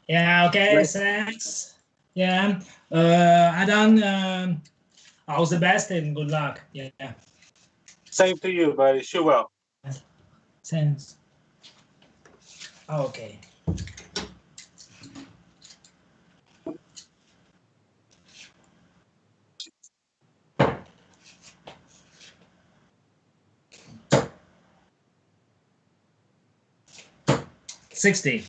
Yeah, okay, thanks. Yeah, Adam, all the best and good luck. Yeah, Same to you, buddy. Shoot well. thanks. Okay. $60.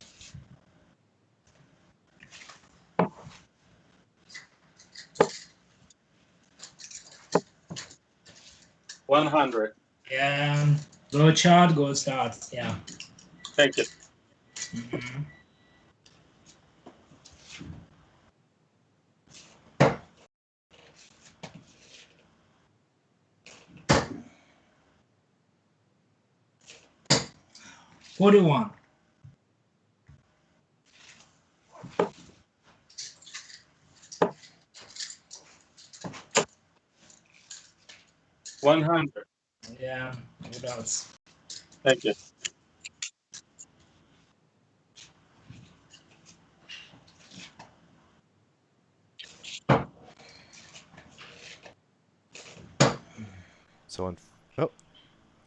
100. Yeah, good shot, good start. Yeah. Thank you. Mm-hmm. $41. 100. Yeah, good odds. Thank you. So,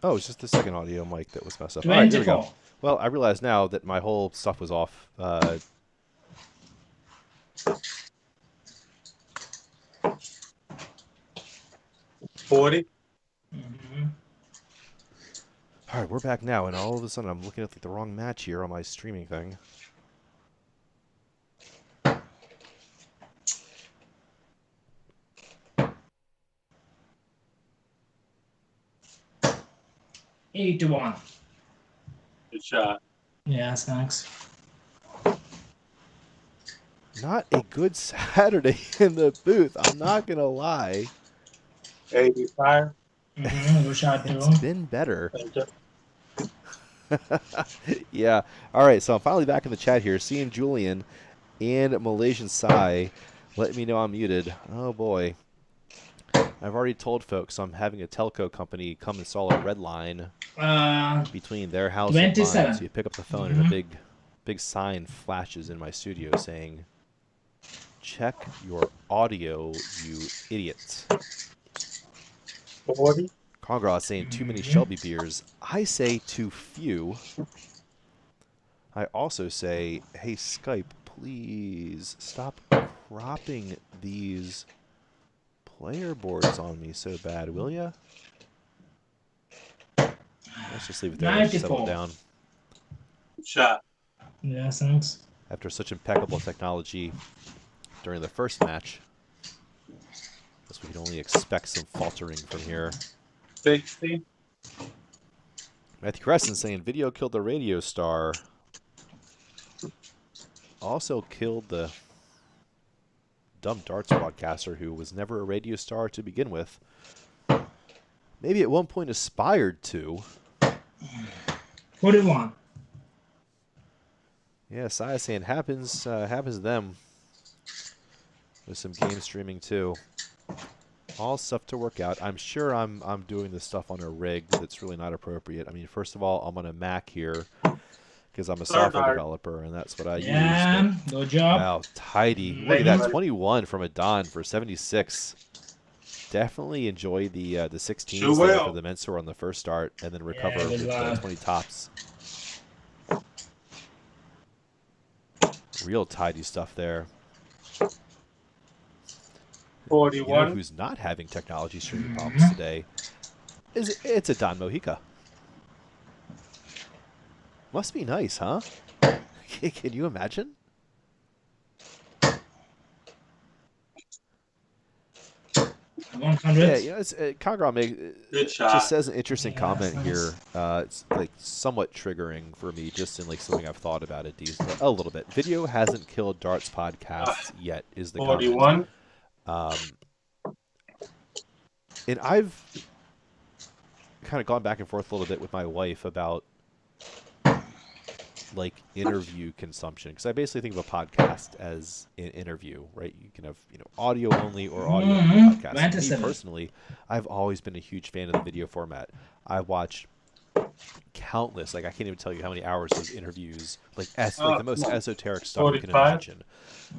oh, it's just the second audio mic that was messed up. All right, there we go. Well, I realize now that my whole stuff was off. 40. Mm-hmm. All right, we're back now, and all of a sudden I'm looking at the wrong match here on my streaming thing. $81. Good shot. Yeah, thanks. Not a good Saturday in the booth. I'm not gonna lie. 85. Mm-hmm. Good shot too. It's been better. Thank you. Yeah. All right. So I'm finally back in the chat here, seeing Julian and Malaysian Sai. Let me know I'm muted. Oh boy. I've already told folks I'm having a telco company come install a red line between their house and mine. So you pick up the phone and a big big sign flashes in my studio saying, "Check your audio, you idiots." 40. Congraw is saying too many Shelby beers. I say too few. I also say, hey, Skype, please stop cropping these player boards on me so bad, will ya? Let's just leave it there. Let's settle it 94. down. Good shot. Yeah, thanks. After such impeccable technology during the first match, guess we can only expect some faltering from here. 60. Matthew Crescent saying video killed the radio star. Also killed the dumb darts broadcaster who was never a radio star to begin with. Maybe at one point aspired to. 41. Yeah, Saya saying happens to them. With some game streaming too. All stuff to work out. I'm sure I'm doing this stuff on a rig that's really not appropriate. I mean, first of all, I'm on a Mac here because I'm a software developer and that's what I use. Yeah, good job. Wow, tidy. Look at that, 21 from Adon for 76. Definitely enjoy the 16s there for the Mensur on the first start and then recover with 20 tops. Real tidy stuff there. 41. You know who's not having technology streaming problems today? It's Adon Mojica. Must be nice, huh? Can you imagine? Yeah, you know, Congraw just says an interesting comment here. It's like somewhat triggering for me, just in like something I've thought about it a little bit. Video hasn't killed darts podcasts yet, is the 41. comment. And I've kind of gone back and forth a little bit with my wife about like interview consumption, because I basically think of a podcast as an interview, right? You can have audio only or audio only podcast. Me personally, I've always been a huge fan of the video format. I watched countless, like I can't even tell you how many hours those interviews, like the most esoteric stuff 45. You can imagine,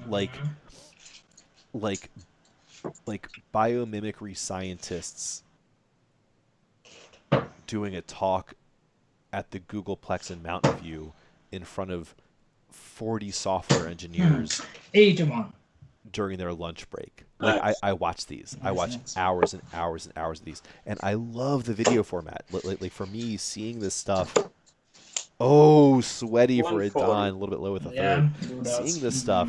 like biomimicry scientists doing a talk at the Googleplex in Mountain View in front of 40 software engineers during their lunch break. Like I watch these. I watch hours and hours and hours of these. And I love the video format. Like for me, seeing this stuff, sweaty for Adon, a little bit low with the third. Seeing this stuff,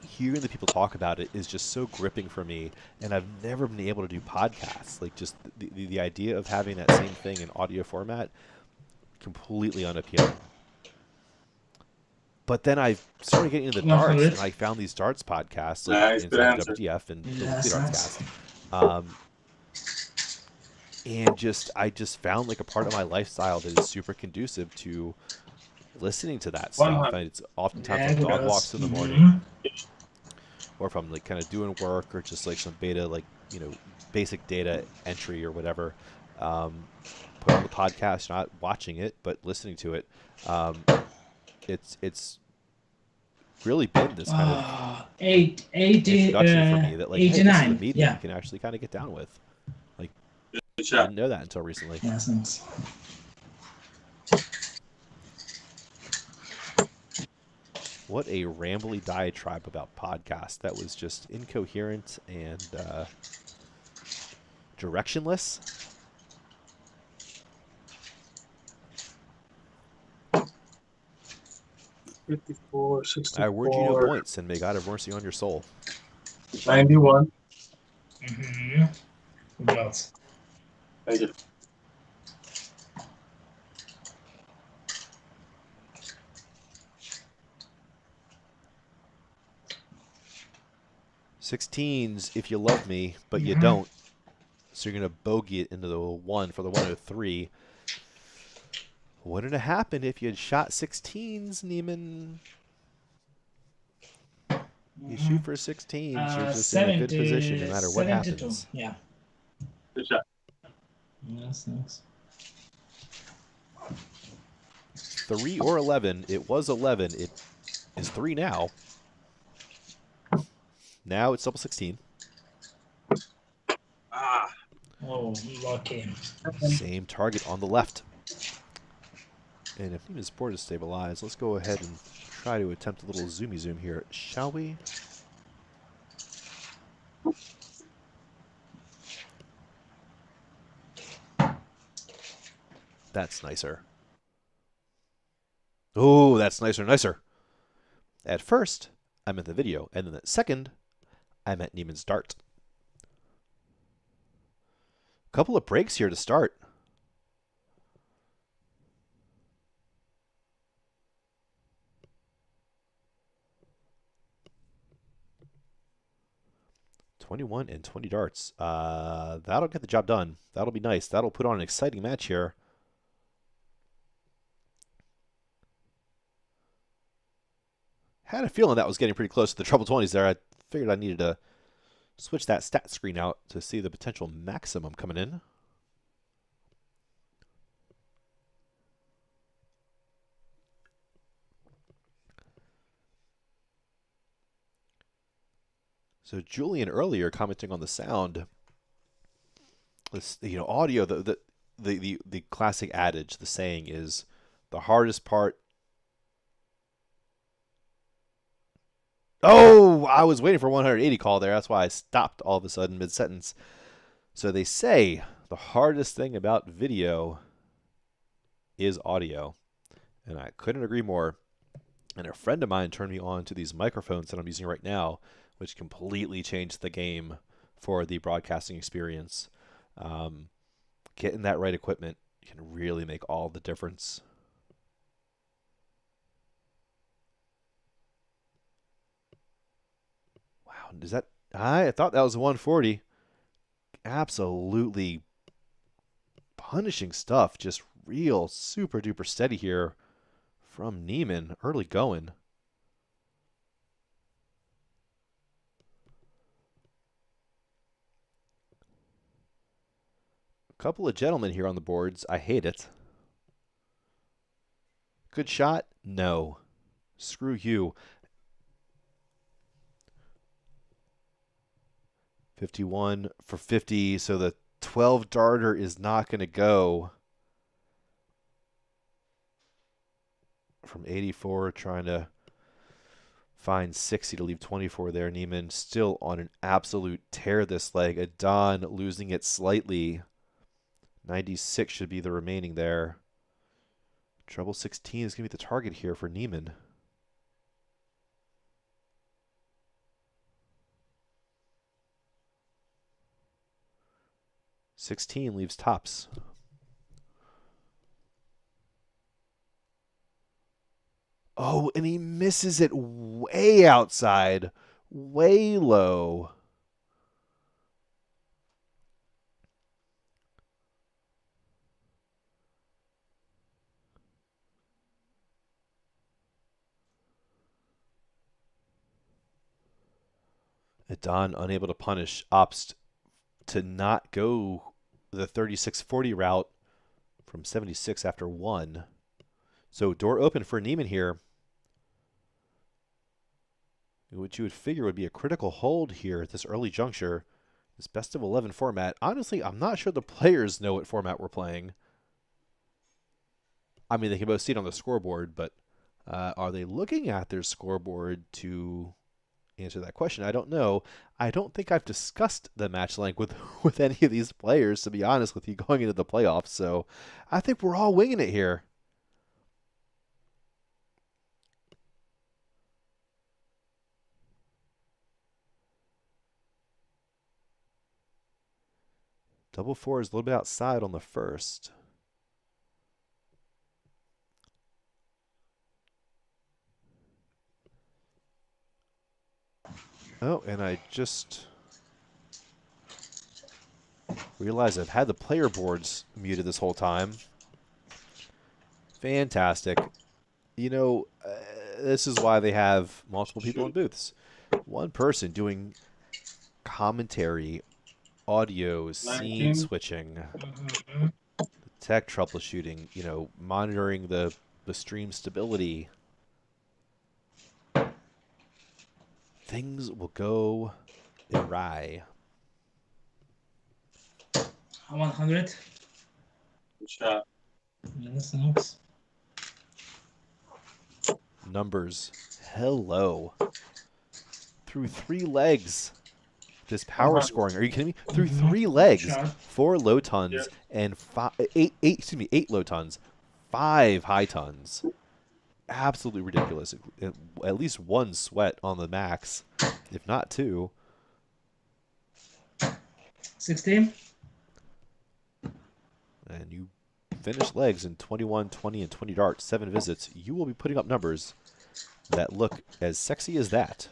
hearing the people talk about it is just so gripping for me. And I've never been able to do podcasts. Like just the idea of having that same thing in audio format, completely unappealing. But then I started getting into the darts, and I found these darts podcasts, like Inside WDF and the Darts Cast. And I just found like a part of my lifestyle that is super conducive to listening to that stuff. And it's oftentimes on dog walks in the morning, or if I'm like kind of doing work, or just like some beta, like basic data entry or whatever. Put on the podcast, not watching it, but listening to it. It's really been this kind of introduction for me that like, hey, this is a medium you can actually kind of get down with. Like, I didn't know that until recently. Yes, thanks. What a rambly diatribe about podcasts that was just incoherent and directionless. 54, 64. I award you no points, and may God have mercy on your soul. 91. Good job. Thank you. "16s if you love me, but you don't. So you're going to bogey it into the 1 for the 103. Wouldn't have happened if you had shot 16s, Neiman. You shoot for 16s, you're just in a good position no matter what happens. Yeah. Good shot. Yes, thanks. 3 or 11. It was 11. It is 3 now. Now it's double 16. Ah. Oh, lucky. Same target on the left. And if Neiman's board is stabilized, let's go ahead and try to attempt a little zoomy zoom here, shall we? That's nicer. Oh, that's nicer. At first, I meant the video, and then at second, I meant Neiman's dart. Couple of breaks here to start. $21 and 20 darts. That'll get the job done. That'll be nice. That'll put on an exciting match here. Had a feeling that was getting pretty close to the treble 20s there. I figured I needed to switch that stat screen out to see the potential maximum coming in. So Julian earlier commenting on the sound, this, audio. The classic adage, the saying is, the hardest part. Oh, I was waiting for 180 call there. That's why I stopped all of a sudden mid-sentence. So they say the hardest thing about video is audio. And I couldn't agree more. And a friend of mine turned me on to these microphones that I'm using right now, which completely changed the game for the broadcasting experience. Getting that right equipment can really make all the difference. Is that? I thought that was a 140. Absolutely punishing stuff. Just real super duper steady here from Neiman. Early going. A couple of gentlemen here on the boards. I hate it. Good shot? No. Screw you. 51 for 50, so the 12 darter is not going to go. From 84, trying to find 60 to leave 24 there. Neiman still on an absolute tear this leg. Adon losing it slightly. 96 should be the remaining there. Treble 16 is going to be the target here for Neiman. $16 leaves tops. Oh, and he misses it way outside, way low. Adon unable to punish, opts to not go the 36-40 route from 76 after 1. So door open for Neiman here. Which you would figure would be a critical hold here at this early juncture. This best of 11 format. Honestly, I'm not sure the players know what format we're playing. I mean, they can both see it on the scoreboard, but are they looking at their scoreboard to answer that question? I don't know. I don't think I've discussed the match length with any of these players, to be honest with you, going into the playoffs. So I think we're all winging it here. Double 4 is a little bit outside on the first. Oh, and I just realized I've had the player boards muted this whole time. Fantastic. You know, this is why they have multiple people in booths. One person doing commentary, audio, scene switching, tech troubleshooting, you know, monitoring the the stream stability. Things will go awry. 100. Good shot. Yes, thanks. Numbers. Hello. Through 3 legs. This power scoring. Are you kidding me? Through 3 legs. Shot. 4 low tons Yeah. and 8 low tons. 5 high tons. Absolutely ridiculous. At least 1 sweat on the max, if not 2. 16. And you finish legs in 21, 20, and 20 darts, 7 visits. You will be putting up numbers that look as sexy as that.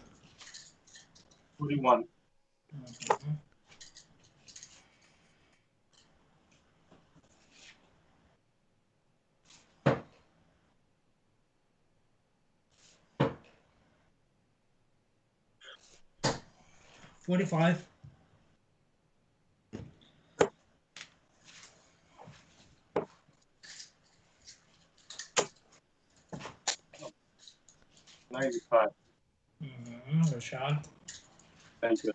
41. Mhm. $45. 95. Good shot. Thank you.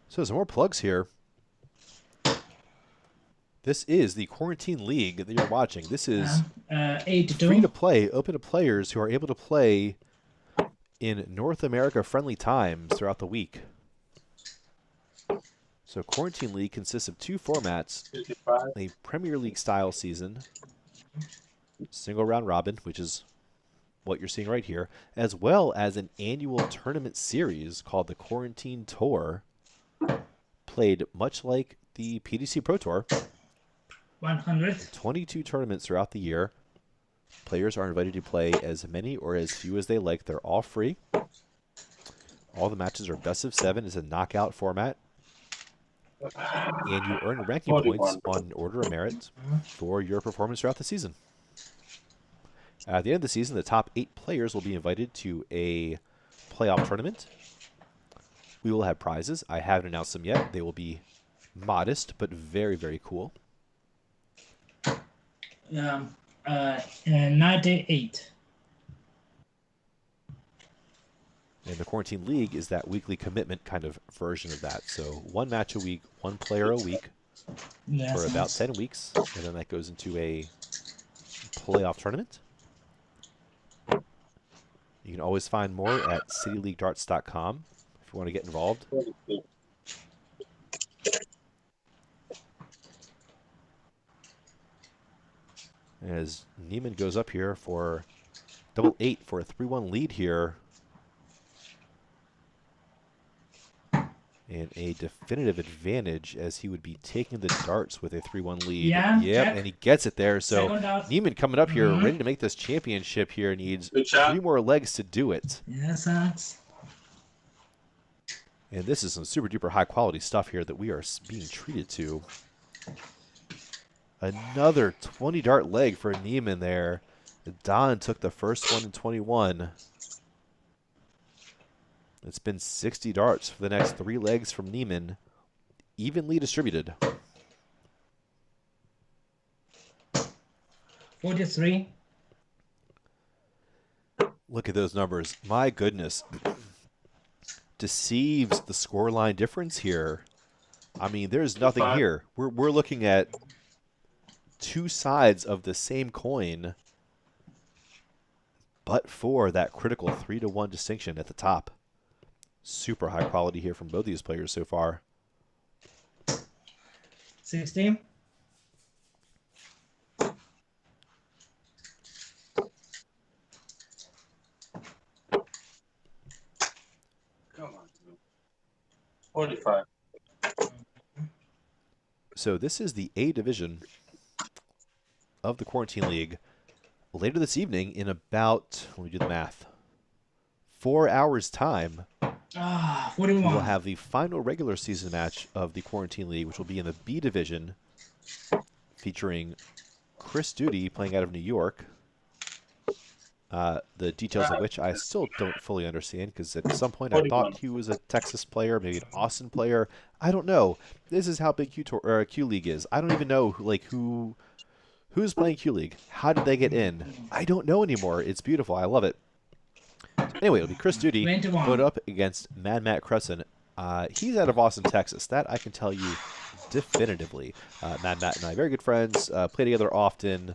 So some more plugs here. This is the Quarantine League that you're watching. This is 82. free to play, open to players who are able to play in North America friendly times throughout the week. So Quarantine League consists of 2 formats, 55. a Premier League style season, single round robin, which is what you're seeing right here, as well as an annual tournament series called the Quarantine Tour, played much like the PDC Pro Tour. 100. 22 tournaments throughout the year. Players are invited to play as many or as few as they like. They're all free. All the matches are best of 7. It's a knockout format. And you earn ranking 41. points on order of merit for your performance throughout the season. At the end of the season, the top 8 players will be invited to a playoff tournament. We will have prizes. I haven't announced them yet. They will be modest, but very, very cool. 98. And the Quarantine League is that weekly commitment kind of version of that. So 1 match a week, 1 player a week Yes, for about thanks. 10 weeks. And then that goes into a playoff tournament. You can always find more at cityleaguedarts.com if you want to get involved. 42. As Neiman goes up here for double 8 for a 3-1 lead here. And a definitive advantage as he would be taking the darts with a 3-1 lead. Yeah, Yep, check. and he gets it there. So Second dart. Neiman coming up here, ready to make this championship here, needs Good shot. 3 more legs to do it. Yes, thanks. And this is some super duper high quality stuff here that we are being treated to. Another 20 dart leg for Neiman there. Don took the first one in 21. It's been 60 darts for the next 3 legs from Neiman, evenly distributed. 43. Look at those numbers. My goodness. Deceives the scoreline difference here. I mean, there's nothing here. We're looking at 2 sides of the same coin, but for that critical 3-1 distinction at the top. Super high quality here from both these players so far. 16. Come on. 45. So this is the A division of the Quarantine League. Later this evening, in about, let me do the math, 4 hours time, we 41. will have the final regular season match of the Quarantine League, which will be in the B division, featuring Chris Duty playing out of New York The details of which I still don't fully understand, because at some point I 41. thought he was a Texas player, maybe an Austin player. I don't know. This is how big Q League is. I don't even know who's playing Q League. How did they get in? I don't know anymore. It's beautiful. I love it. So anyway, it'll be Chris Duty 21. going up against Mad Matt Crescent. He's out of Austin, Texas. That I can tell you definitively. Mad Matt and I, very good friends, play together often.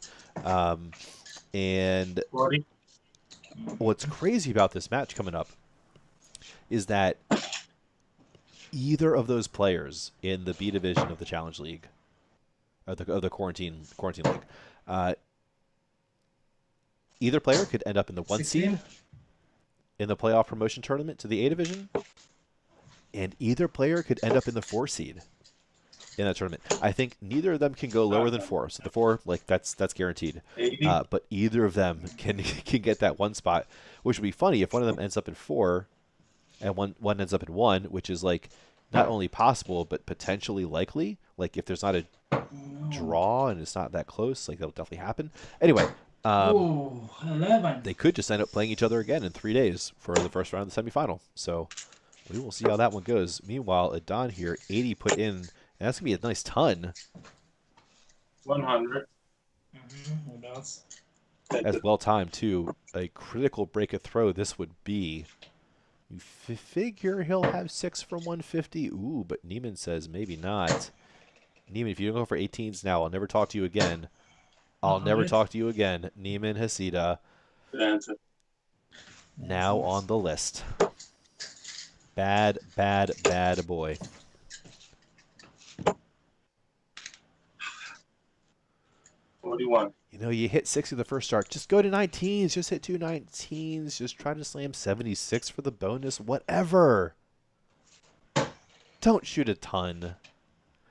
And 40. what's crazy about this match coming up is that either of those players in the B division of the Challenge League, of the quarantine league, either player could end up in the 1 seed 16. in the playoff promotion tournament to the A division, and either player could end up in the 4 seed in that tournament. I think neither of them can go lower than 4. So the 4, like that's guaranteed. 80. But either of them can get that 1 spot, which would be funny if one of them ends up in 4 and one ends up in 1, which is like not only possible but potentially likely. Like if there's not a draw and it's not that close, like that'll definitely happen. Anyway, Ooh, 11. they could just end up playing each other again in 3 days for the first round of the semifinal. So we will see how that one goes. Meanwhile, Adon here, 80 put in, and that's going to be a nice ton. 100. What else? As well timed, too. A critical break of throw this would be. You figure he'll have 6 from 150. Ooh, but Neiman says maybe not. Neiman, if you don't go for 18s now, I'll never talk to you again. I'll never talk to you again. Neiman Hasida. Good answer. Now on the list. Bad, bad, bad boy. $41. You know, you hit 60 the first start. Just go to 19s. Just hit 2 19s. Just try to slam 76 for the bonus. Whatever. Don't shoot a ton.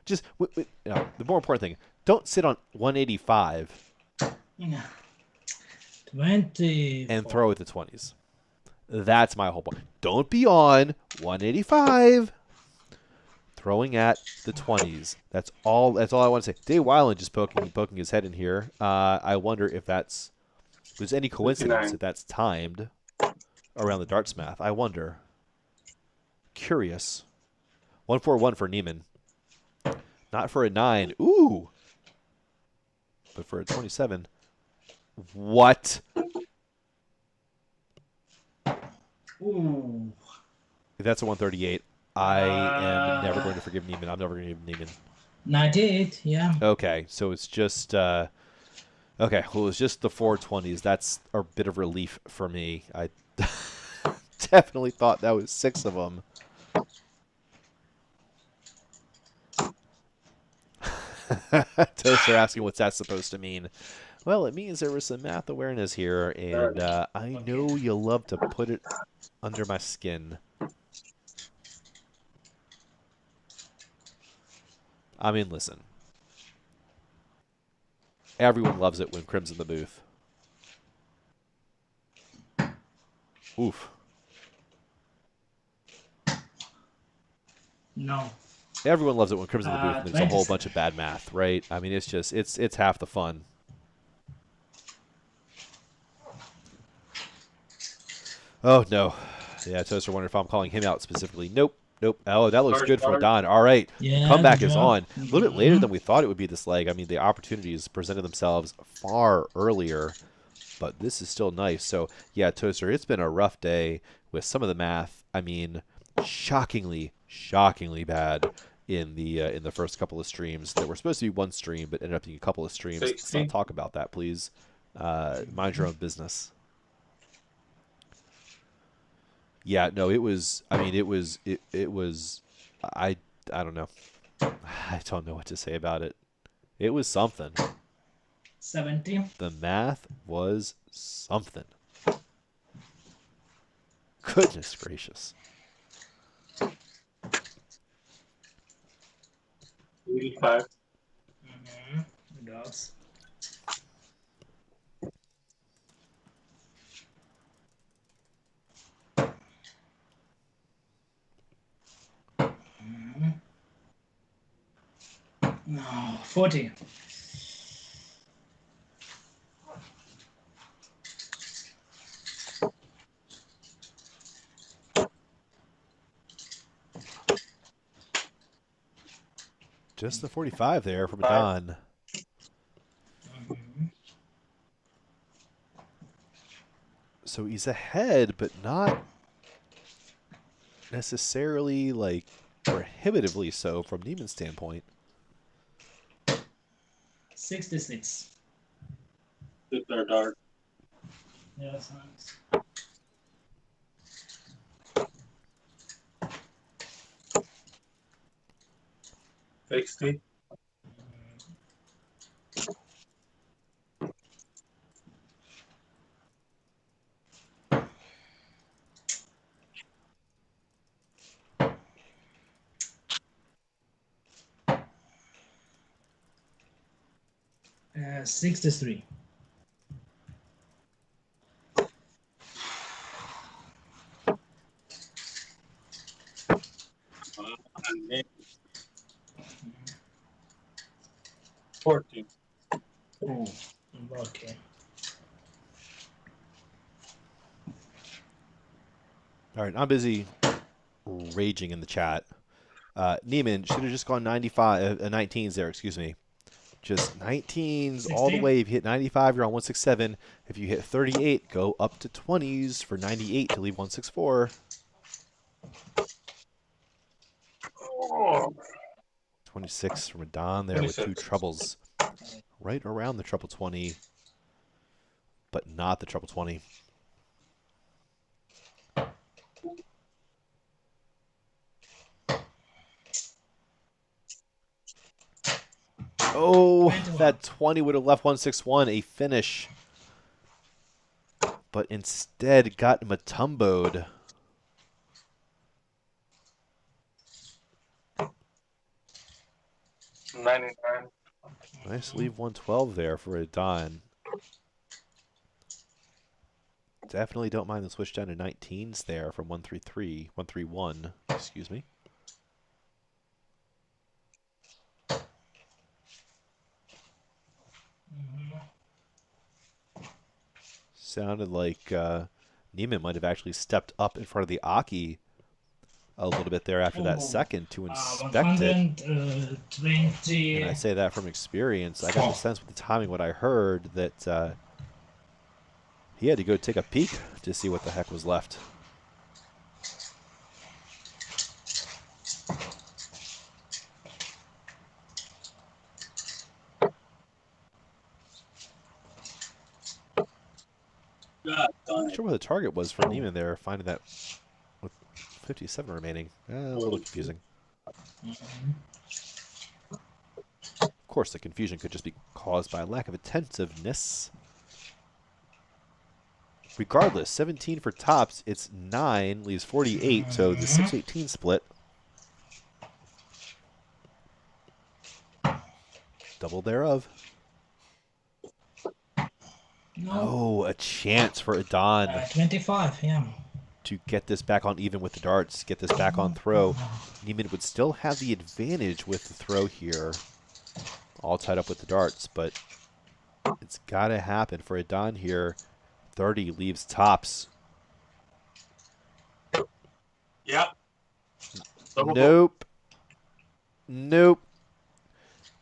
Just, you know, the more important thing, don't sit on 185 20. and throw with the 20s. That's my whole point. Don't be on 185 throwing at the 20s. That's all I want to say. Dave Weiland just poking his head in here. I wonder if there's any coincidence 59. that that's timed around the darts math. I wonder. Curious. 141 for Neiman. Not for a 9. Ooh. But for a 27. What? Ooh. If that's a 138, I am never going to forgive Neiman. I'm never going to give Neiman. 98, yeah. Okay, so it's just okay. Well, it's just the 420s. That's a bit of relief for me. I definitely thought that was 6 of them. Toaster asking what's that supposed to mean. Well, it means there was some math awareness here, and I know you love to put it under my skin. I mean, listen. Everyone loves it when Crim's in the booth. Oof. No. Everyone loves it when Crim's in the booth and there's a whole 26. bunch of bad math, right? I mean, it's just, it's half the fun. Oh, no. Yeah, Toaster wondering if I'm calling him out specifically. Nope. Nope. Oh, that looks good for Don. All right. Yeah, Comeback good is job. on. A little bit later than we thought it would be this leg. I mean, the opportunities presented themselves far earlier, but this is still nice. So, yeah, Toaster, it's been a rough day with some of the math. I mean, shockingly bad in the first couple of streams. That were supposed to be one stream, but ended up being a couple of streams. Let's not talk about that, please. Mind your own business. Yeah, no, it was. I mean, it was. I don't know. I don't know what to say about it. It was something. 70. The math was something. Goodness gracious. 85. It does. No, 40. Just the 45 there from 45. Don. Mhm. So he's ahead, but not necessarily like prohibitively so from Neiman's standpoint. 66. Sit there, dart. Yes, nice. Sixty. Uh, 63. And then 14. Oh, okay. All right, I'm busy raging in the chat. Neiman should have just gone 95, 19s there, excuse me. Just 19s all the 16? way. If you hit 95, you're on 167. If you hit 38, go up to 20s for 98 to leave 164. Oh. 26 from Don there with 2 26. troubles. Right around the treble 20, but not the treble 20. Oh, 21. that 20 would have left 161, a finish. But instead got Matumboed. $99. Nice leave 112 there for a Don. Definitely don't mind the switch down to 19s there from 133, 131, excuse me. Sounded like Neiman might have actually stepped up in front of the Aki a little bit there after that second to inspect it. 120. And I say that from experience. I got the sense with the timing, what I heard, that he had to go take a peek to see what the heck was left. God I'm darn not it. sure what the target was for Neiman there, finding that with 57 remaining. A little confusing. Of course, the confusion could just be caused by a lack of attentiveness. Regardless, 17 for tops, it's 9, leaves 48, so the 6-18 split. Double thereof. No. Oh, a chance for Adon 25, yeah. to get this back on even with the darts, get this back on throw. Neiman would still have the advantage with the throw here, all tied up with the darts, but it's got to happen for Adon here. 30 leaves tops. Yep. Double Nope. Nope.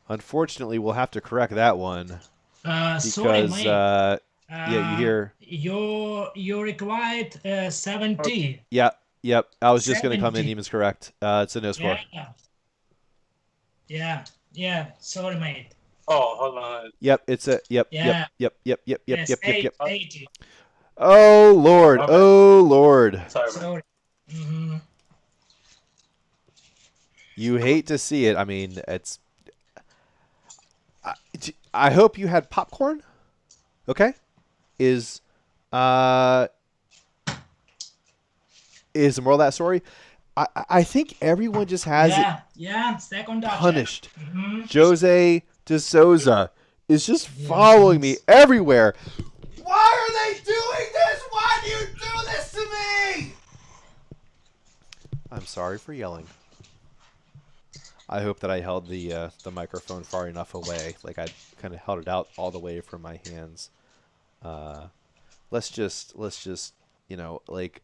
Unfortunately, we'll have to correct that one Sorry, because mate. yeah, you hear. You required 70. Yep. I was just going to come in. 70. Neiman's correct. It's a no score. Yeah. Sorry, mate. Oh, hold on. Yep, it's a yep. Yeah. Yep. Yes, 80. Oh Lord. Okay. Oh Lord. Sorry. Sorry. Mm-hmm. You hate to see it. I mean, it's. I hope you had popcorn. Okay. Is the moral of that story? I think everyone just has it Yeah. Second Dutch. punished. Mm-hmm. Jose De Souza is just following me everywhere. Why are they doing this? Why do you do this to me? I'm sorry for yelling. I hope that I held the microphone far enough away, like I kind of held it out all the way from my hands. Let's just like.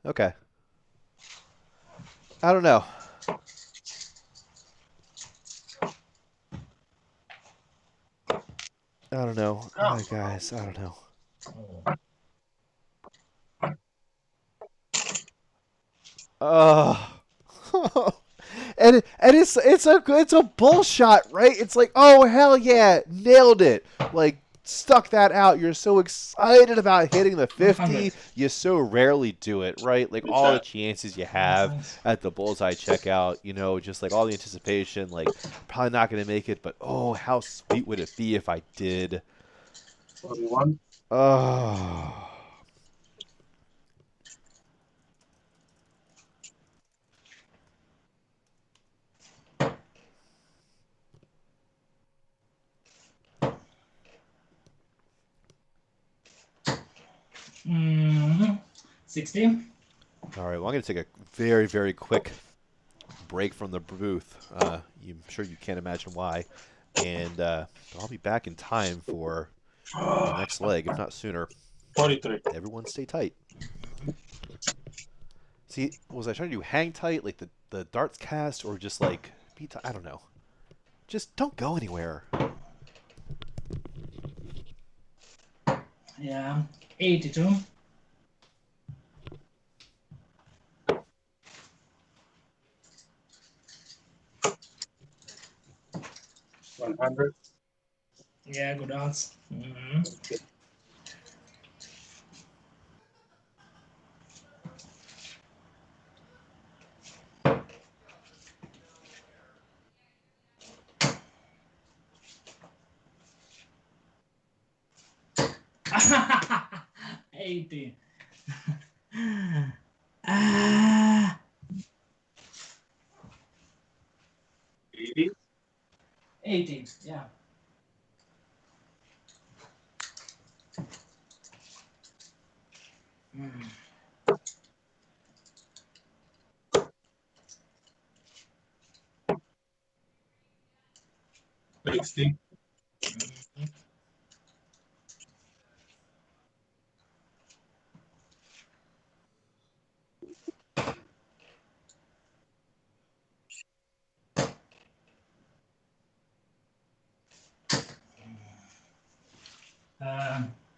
Okay. I don't know. I don't know. Guys, I don't know. And it's a bull shot, right? It's like, oh hell yeah, nailed it. Like stuck that out. You're so excited about hitting the 50. 100. You so rarely do it, right? Like Good all the shot. chances you Yeah, have thanks. at the bullseye checkout, you know, just like all the anticipation, like probably not gonna make it, but oh how sweet would it be if I did? 41. Oh. Mm-hmm. 60. All right, well, I'm going to take a very, very quick break from the booth. I'm sure you can't imagine why. And I'll be back in time for the next leg, if not sooner. 43. Everyone stay tight. See, was I trying to do hang tight, like the darts cast, or just like be I don't know. Just don't go anywhere. Yeah. 82. 100. Yeah, good odds. Mm-hmm. Eighty. Ah, 80. 80. Yeah. Mm. 60.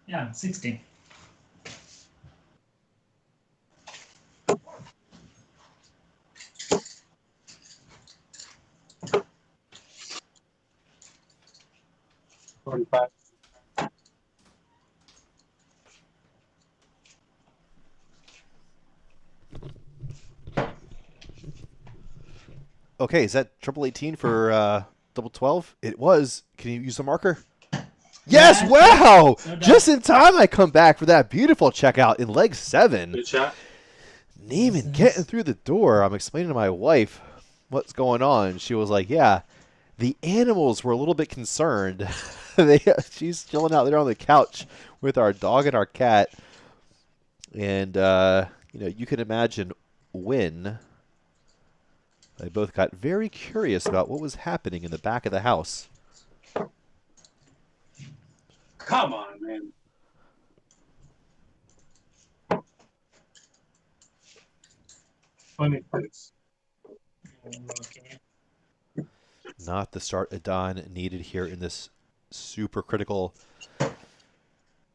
Yeah, 60. 45. Okay, is that triple 18 for double 12? It was. Can you use the marker? Yes, Yeah, wow! so done. Just in time I come back for that beautiful checkout in leg 7. Good shot. Neiman Nice. getting through the door. I'm explaining to my wife what's going on. She was like, yeah, the animals were a little bit concerned. She's chilling out there on the couch with our dog and our cat. And, you can imagine when they both got very curious about what was happening in the back of the house. Come on, man. $26. Okay. Not the start Adon needed here in this super critical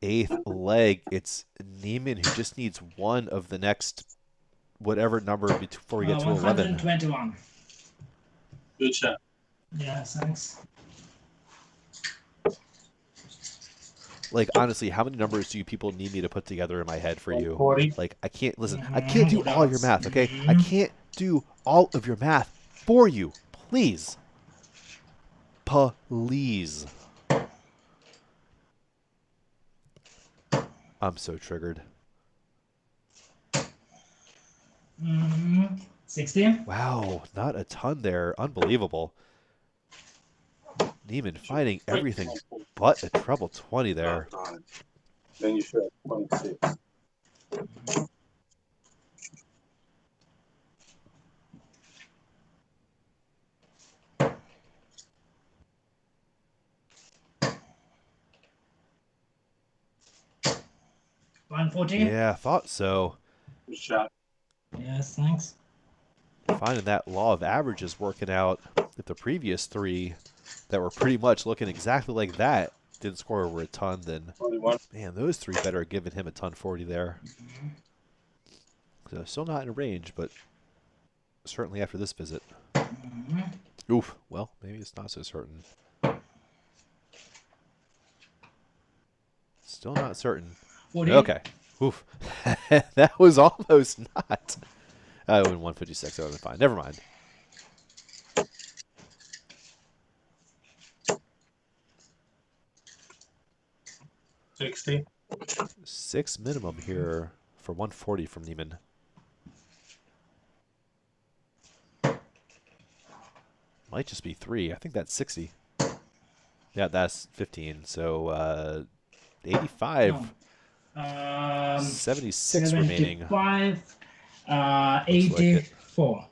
8th leg. It's Neiman who just needs one of the next whatever number before we get to 11. 121. Good shot. Yeah, thanks. Like, honestly, how many numbers do you people need me to put together in my head for you? 140. Like, I can't, listen, I can't do all your math, okay? I Mhm. can't do all of your math for you. Please. Please. I'm so triggered. 60. Wow, not a ton there. Unbelievable. Neiman finding everything but a treble 20 there. Then you should have 26. $140. Yeah, thought so. Good shot. Yes, thanks. Finding that law of averages working out. If the previous three that were pretty much looking exactly like that didn't score over a ton, then 21. man, those three better have given him a ton 40 there. So still not in range, but certainly after this visit. Oof. Well, maybe it's not so certain. Still not certain. 40. Okay. Oof. That was almost not. I would have been 156. That would have been fine. Never mind. 60. 6 minimum here for 140 from Neiman. Might just be 3. I think that's 60. Yeah, that's 15. So 85. No. 76 remaining. 75. Looks like it. 84.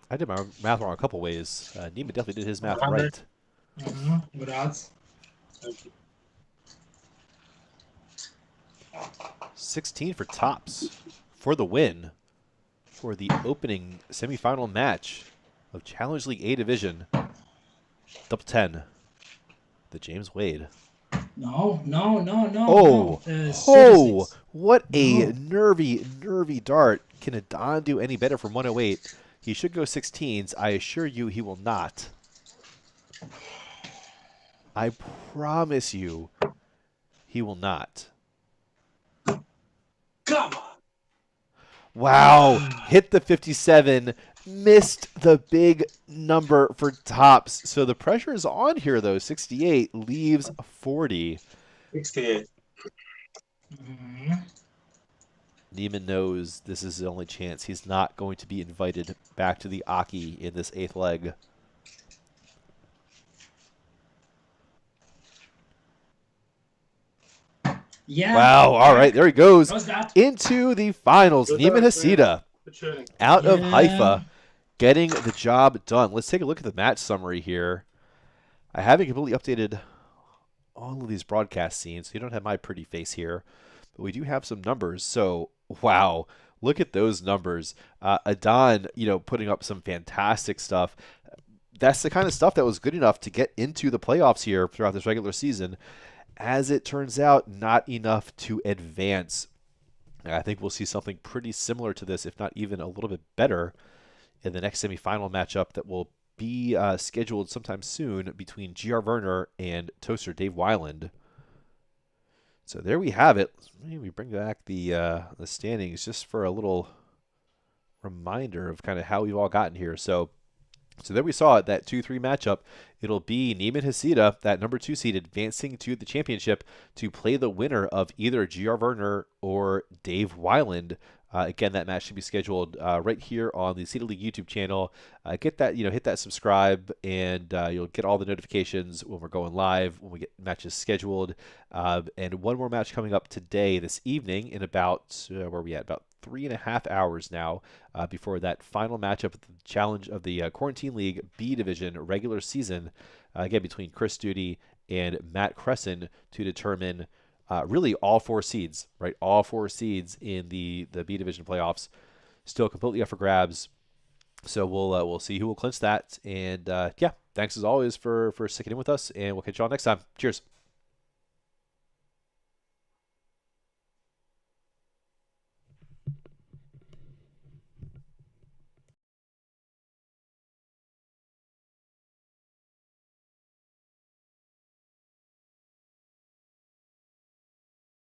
I did my math wrong a couple ways. Neiman definitely did his math 100. right. Good odds. Thank you. 16 for tops for the win for the opening semifinal match of Challenge League A Division. Double 10. The James Wade. No. Oh, no. oh! What a No. nervy dart. Can Adon do any better from 108? He should go 16s. I assure you he will not. I promise you he will not. Come on. Wow, hit the 57, missed the big number for tops. So the pressure is on here, though. 68 leaves 40. 68. Neiman knows this is the only chance. He's not going to be invited back to the Aki in this 8th leg. Yeah. Wow, all right, there he goes How's that? into the finals. Good Neiman luck, Hasida Good shooting. out of Yeah. Haifa getting the job done. Let's take a look at the match summary here. I haven't completely updated all of these broadcast scenes, so you don't have my pretty face here, but we do have some numbers. So, wow, look at those numbers. Adon, putting up some fantastic stuff. That's the kind of stuff that was good enough to get into the playoffs here throughout this regular season. As it turns out, not enough to advance. I think we'll see something pretty similar to this, if not even a little bit better, in the next semifinal matchup that will be scheduled sometime soon between G.R. Werner and Toaster Dave Weiland. So there we have it. Maybe we bring back the standings just for a little reminder of kind of how we've all gotten here. So there we saw it, that 2-3 matchup. It'll be Neiman Hasida, that number 2 seed, advancing to the championship to play the winner of either G.R. Werner or Dave Weiland. Again, that match should be scheduled right here on the Seeded League YouTube channel. Get that, hit that subscribe, and you'll get all the notifications when we're going live, when we get matches scheduled. And one more match coming up today, this evening, in about, where are we at? About 3.5 hours now before that final matchup at the challenge of the Quarantine League B Division regular season, again between Chris Duty and Matt Cresson, to determine really all 4 seeds, right? All 4 seeds in the B Division playoffs, still completely up for grabs. So we'll see who will clinch that. And yeah, thanks as always for sticking in with us, and we'll catch you all next time. Cheers.